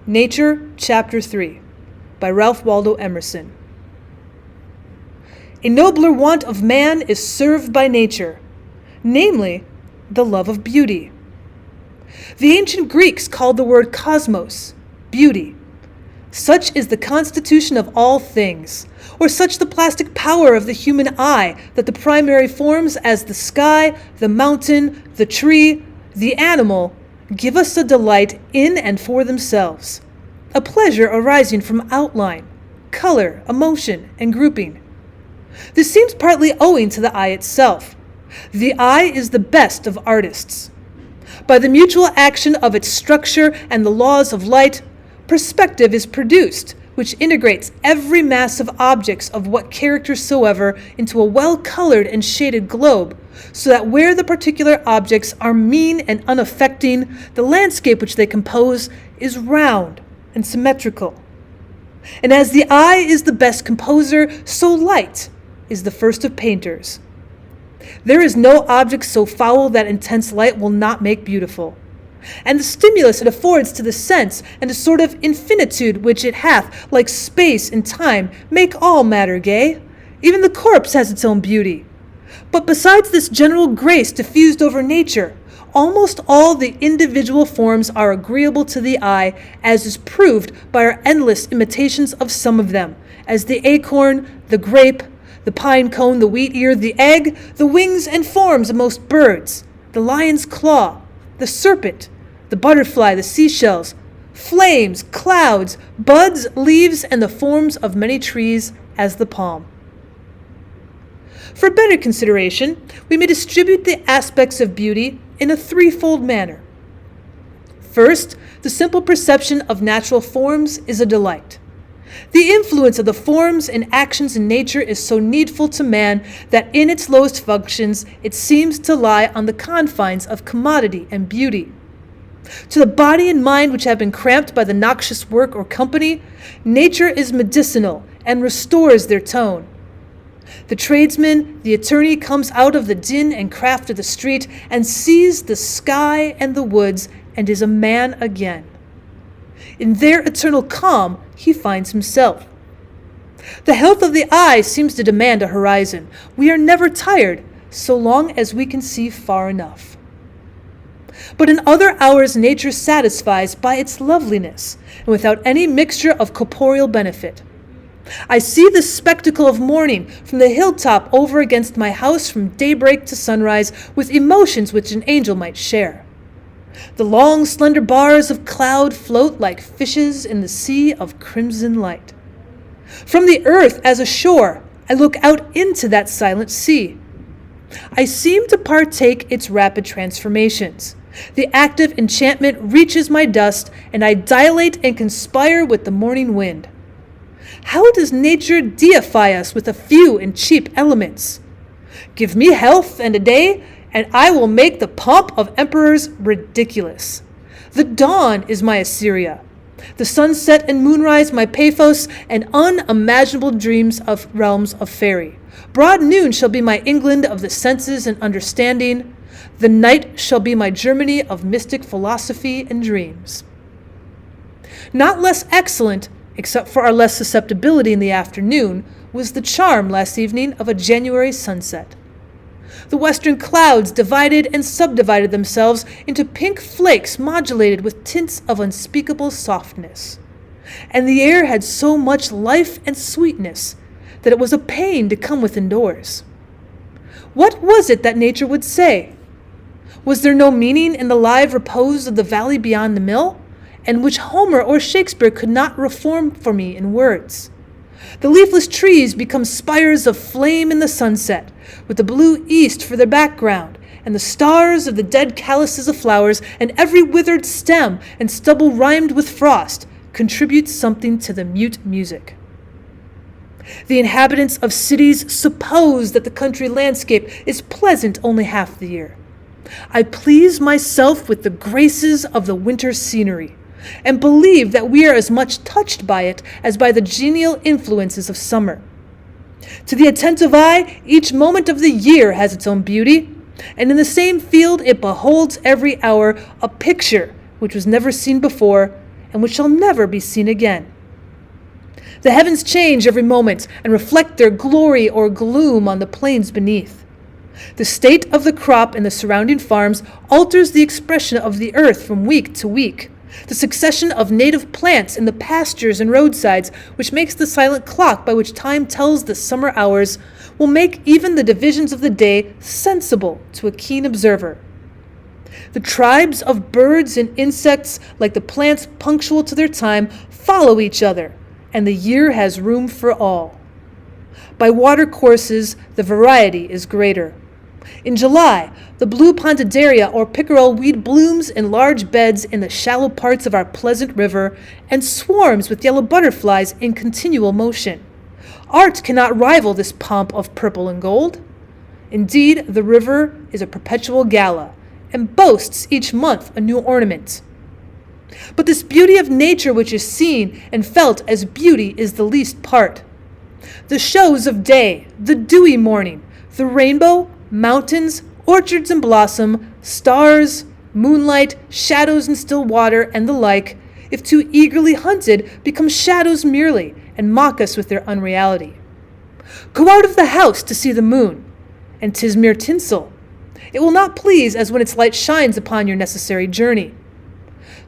Nature, Chapter 3, by Ralph Waldo Emerson. A nobler want of man is served by nature, namely, the love of beauty. The ancient Greeks called the word cosmos, beauty. Such is the constitution of all things, or such the plastic power of the human eye, that the primary forms as the sky, the mountain, the tree, the animal, give us a delight in and for themselves, a pleasure arising from outline, color, emotion, and grouping. This seems partly owing to the eye itself. The eye is the best of artists. By the mutual action of its structure and the laws of light, perspective is produced, which integrates every mass of objects of what character soever into a well-colored and shaded globe, so that where the particular objects are mean and unaffecting, the landscape which they compose is round and symmetrical. And as the eye is the best composer, so light is the first of painters. There is no object so foul that intense light will not make beautiful. And the stimulus it affords to the sense, and a sort of infinitude which it hath, like space and time, make all matter gay. Even the corpse has its own beauty. But besides this general grace diffused over nature, almost all the individual forms are agreeable to the eye, as is proved by our endless imitations of some of them, as the acorn, the grape, the pine cone, the wheat ear, the egg, the wings and forms of most birds, the lion's claw, the serpent, the butterfly, the seashells, flames, clouds, buds, leaves, and the forms of many trees, as the palm. For better consideration, we may distribute the aspects of beauty in a threefold manner. First, the simple perception of natural forms is a delight. The influence of the forms and actions in nature is so needful to man that in its lowest functions it seems to lie on the confines of commodity and beauty. To the body and mind which have been cramped by the noxious work or company, nature is medicinal and restores their tone. The tradesman, the attorney, comes out of the din and craft of the street and sees the sky and the woods and is a man again. In their eternal calm, he finds himself. The health of the eye seems to demand a horizon. We are never tired, so long as we can see far enough. But in other hours nature satisfies by its loveliness, and without any mixture of corporeal benefit. I see the spectacle of morning from the hilltop over against my house from daybreak to sunrise with emotions which an angel might share. The long slender bars of cloud float like fishes in the sea of crimson light. From the earth as a shore, I look out into that silent sea. I seem to partake its rapid transformations. The active enchantment reaches my dust, and I dilate and conspire with the morning wind. How does nature deify us with a few and cheap elements? Give me health and a day, and I will make the pomp of emperors ridiculous. The dawn is my Assyria, the sunset and moonrise my Paphos, and unimaginable dreams of realms of fairy. Broad noon shall be my England of the senses and understanding. The night shall be my Germany of mystic philosophy and dreams. Not less excellent, except for our less susceptibility in the afternoon, was the charm last evening of a January sunset. The western clouds divided and subdivided themselves into pink flakes modulated with tints of unspeakable softness. And the air had so much life and sweetness that it was a pain to come within doors. What was it that nature would say? Was there no meaning in the live repose of the valley beyond the mill, and which Homer or Shakespeare could not reform for me in words? The leafless trees become spires of flame in the sunset, with the blue east for their background, and the stars of the dead calyces of flowers, and every withered stem and stubble rimed with frost contributes something to the mute music. The inhabitants of cities suppose that the country landscape is pleasant only half the year. I please myself with the graces of the winter scenery, and believe that we are as much touched by it as by the genial influences of summer. To the attentive eye, each moment of the year has its own beauty, and in the same field it beholds every hour a picture which was never seen before, and which shall never be seen again. The heavens change every moment and reflect their glory or gloom on the plains beneath. The state of the crop in the surrounding farms alters the expression of the earth from week to week. The succession of native plants in the pastures and roadsides, which makes the silent clock by which time tells the summer hours, will make even the divisions of the day sensible to a keen observer. The tribes of birds and insects, like the plants punctual to their time, follow each other, and the year has room for all. By watercourses, the variety is greater. In July, the blue pontidaria or pickerel weed blooms in large beds in the shallow parts of our pleasant river and swarms with yellow butterflies in continual motion. Art cannot rival this pomp of purple and gold. Indeed, the river is a perpetual gala and boasts each month a new ornament. But this beauty of nature which is seen and felt as beauty is the least part. The shows of day, the dewy morning, the rainbow, mountains, orchards in blossom, stars, moonlight, shadows in still water, and the like, if too eagerly hunted, become shadows merely and mock us with their unreality. Go out of the house to see the moon, and 'tis mere tinsel. It will not please as when its light shines upon your necessary journey.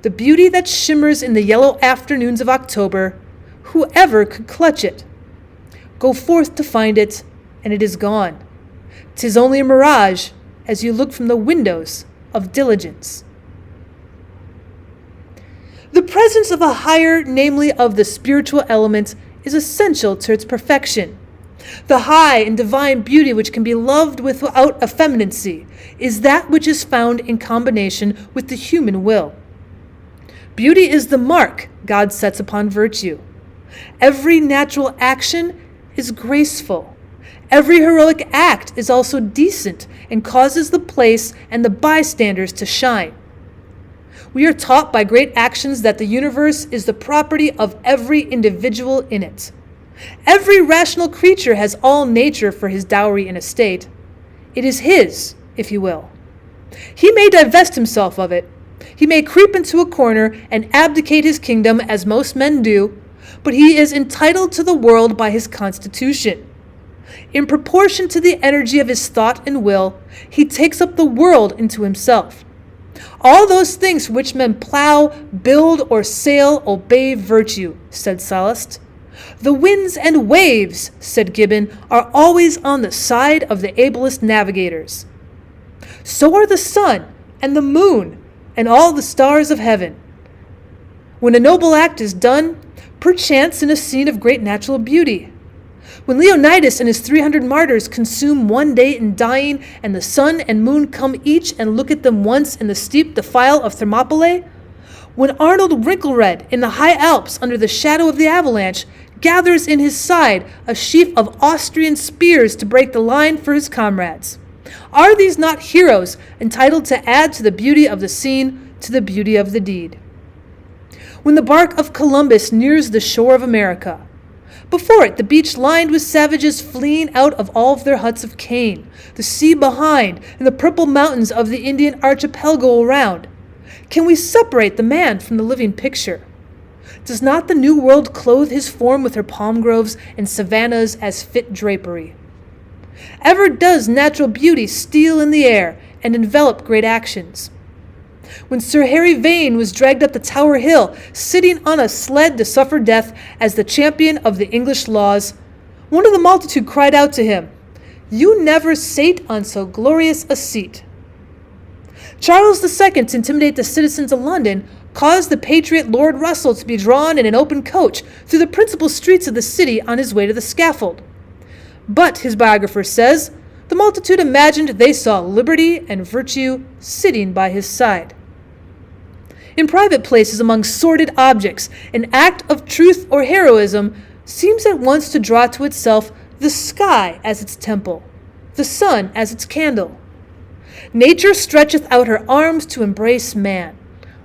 The beauty that shimmers in the yellow afternoons of October, whoever could clutch it? Go forth to find it, and it is gone. 'Tis only a mirage as you look from the windows of diligence. The presence of a higher, namely of the spiritual element, is essential to its perfection. The high and divine beauty which can be loved without effeminacy is that which is found in combination with the human will. Beauty is the mark God sets upon virtue. Every natural action is graceful. Every heroic act is also decent and causes the place and the bystanders to shine. We are taught by great actions that the universe is the property of every individual in it. Every rational creature has all nature for his dowry and estate. It is his, if you will. He may divest himself of it. He may creep into a corner and abdicate his kingdom as most men do, but he is entitled to the world by his constitution. In proportion to the energy of his thought and will, he takes up the world into himself. All those things for which men plow, build, or sail obey virtue, said Sallust. The winds and waves, said Gibbon, are always on the side of the ablest navigators. So are the sun and the moon and all the stars of heaven. When a noble act is done, perchance in a scene of great natural beauty. When Leonidas and his 300 martyrs consume one day in dying, and the sun and moon come each and look at them once in the steep defile of Thermopylae, when Arnold Wrinklered in the high Alps under the shadow of the avalanche gathers in his side a sheaf of Austrian spears to break the line for his comrades, are these not heroes entitled to add to the beauty of the scene, to the beauty of the deed? When the bark of Columbus nears the shore of America, before it the beach lined with savages fleeing out of all of their huts of cane, the sea behind, and the purple mountains of the Indian archipelago around, can we separate the man from the living picture? Does not the New World clothe his form with her palm groves and savannas as fit drapery? Ever does natural beauty steal in the air and envelop great actions. When Sir Harry Vane was dragged up the Tower Hill, sitting on a sled to suffer death as the champion of the English laws, one of the multitude cried out to him, "You never sate on so glorious a seat." Charles II, to intimidate the citizens of London, caused the patriot Lord Russell to be drawn in an open coach through the principal streets of the city on his way to the scaffold. But, his biographer says, the multitude imagined they saw liberty and virtue sitting by his side. In private places among sordid objects, an act of truth or heroism seems at once to draw to itself the sky as its temple, the sun as its candle. Nature stretcheth out her arms to embrace man,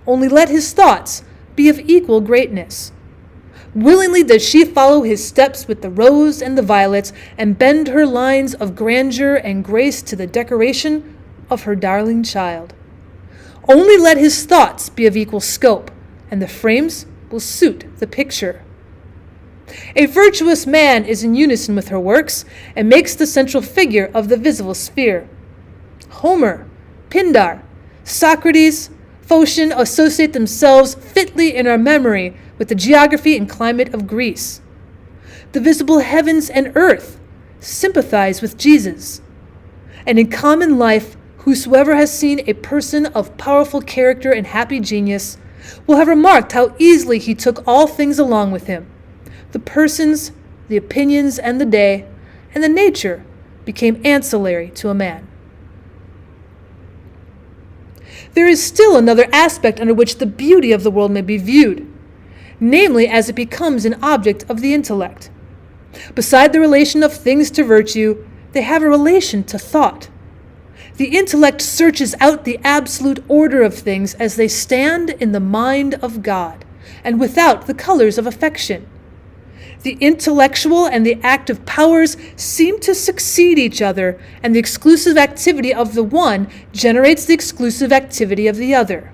only let his thoughts be of equal greatness. Willingly does she follow his steps with the rose and the violet, and bend her lines of grandeur and grace to the decoration of her darling child. Only let his thoughts be of equal scope, and the frames will suit the picture. A virtuous man is in unison with her works and makes the central figure of the visible sphere. Homer, Pindar, Socrates, Phocion associate themselves fitly in our memory with the geography and climate of Greece. The visible heavens and earth sympathize with Jesus. And in common life, whosoever has seen a person of powerful character and happy genius will have remarked how easily he took all things along with him. The persons, the opinions, and the day, and the nature became ancillary to a man. There is still another aspect under which the beauty of the world may be viewed, namely as it becomes an object of the intellect. Beside the relation of things to virtue, they have a relation to thought. The intellect searches out the absolute order of things as they stand in the mind of God, and without the colors of affection. The intellectual and the active powers seem to succeed each other, and the exclusive activity of the one generates the exclusive activity of the other.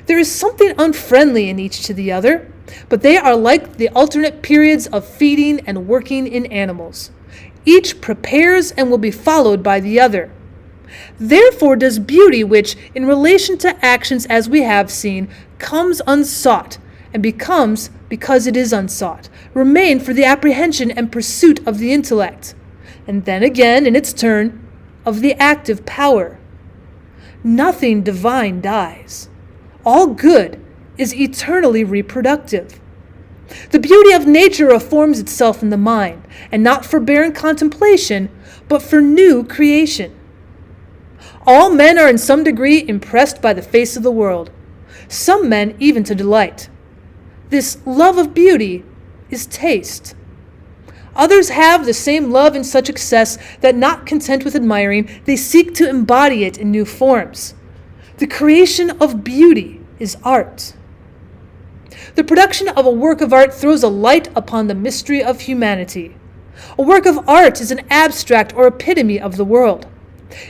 There is something unfriendly in each to the other, but they are like the alternate periods of feeding and working in animals. Each prepares and will be followed by the other. Therefore does beauty, which, in relation to actions as we have seen, comes unsought, and becomes, because it is unsought, remain for the apprehension and pursuit of the intellect, and then again, in its turn, of the active power. Nothing divine dies. All good is eternally reproductive. The beauty of nature reforms itself in the mind, and not for barren contemplation, but for new creation. All men are in some degree impressed by the face of the world, some men even to delight. This love of beauty is taste. Others have the same love in such excess that, not content with admiring, they seek to embody it in new forms. The creation of beauty is art. The production of a work of art throws a light upon the mystery of humanity. A work of art is an abstract or epitome of the world.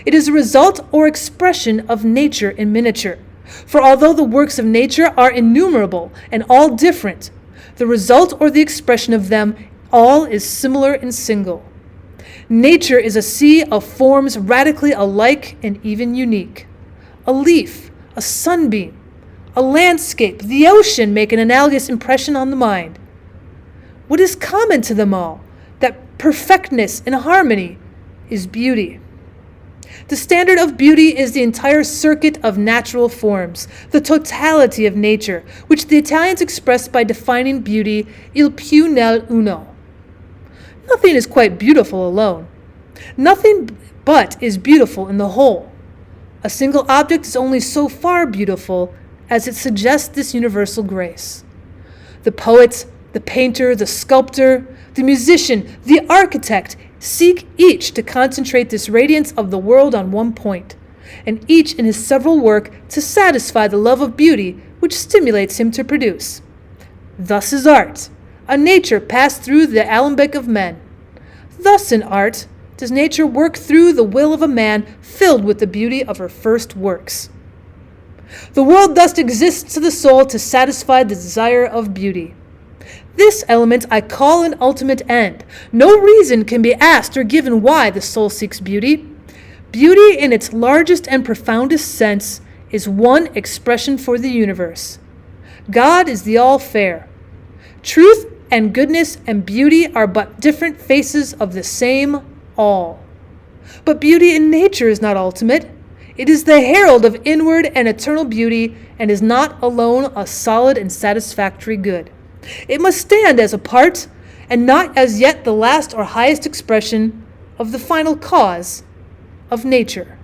It is a result or expression of nature in miniature. For although the works of nature are innumerable and all different, the result or the expression of them all is similar and single. Nature is a sea of forms radically alike and even unique. A leaf, a sunbeam, a landscape, the ocean make an analogous impression on the mind. What is common to them all, that perfectness and harmony, is beauty. The standard of beauty is the entire circuit of natural forms, the totality of nature, which the Italians express by defining beauty il più nell'uno. Nothing is quite beautiful alone. Nothing but is beautiful in the whole. A single object is only so far beautiful as it suggests this universal grace. The poet, the painter, the sculptor, the musician, the architect seek each to concentrate this radiance of the world on one point, and each in his several work to satisfy the love of beauty which stimulates him to produce. Thus is art, a nature passed through the alembic of men. Thus in art does nature work through the will of a man filled with the beauty of her first works. The world thus exists to the soul to satisfy the desire of beauty. This element I call an ultimate end. No reason can be asked or given why the soul seeks beauty. Beauty in its largest and profoundest sense is one expression for the universe. God is the all-fair. Truth and goodness and beauty are but different faces of the same all. But beauty in nature is not ultimate. It is the herald of inward and eternal beauty, and is not alone a solid and satisfactory good. It must stand as a part, and not as yet the last or highest expression of the final cause of nature.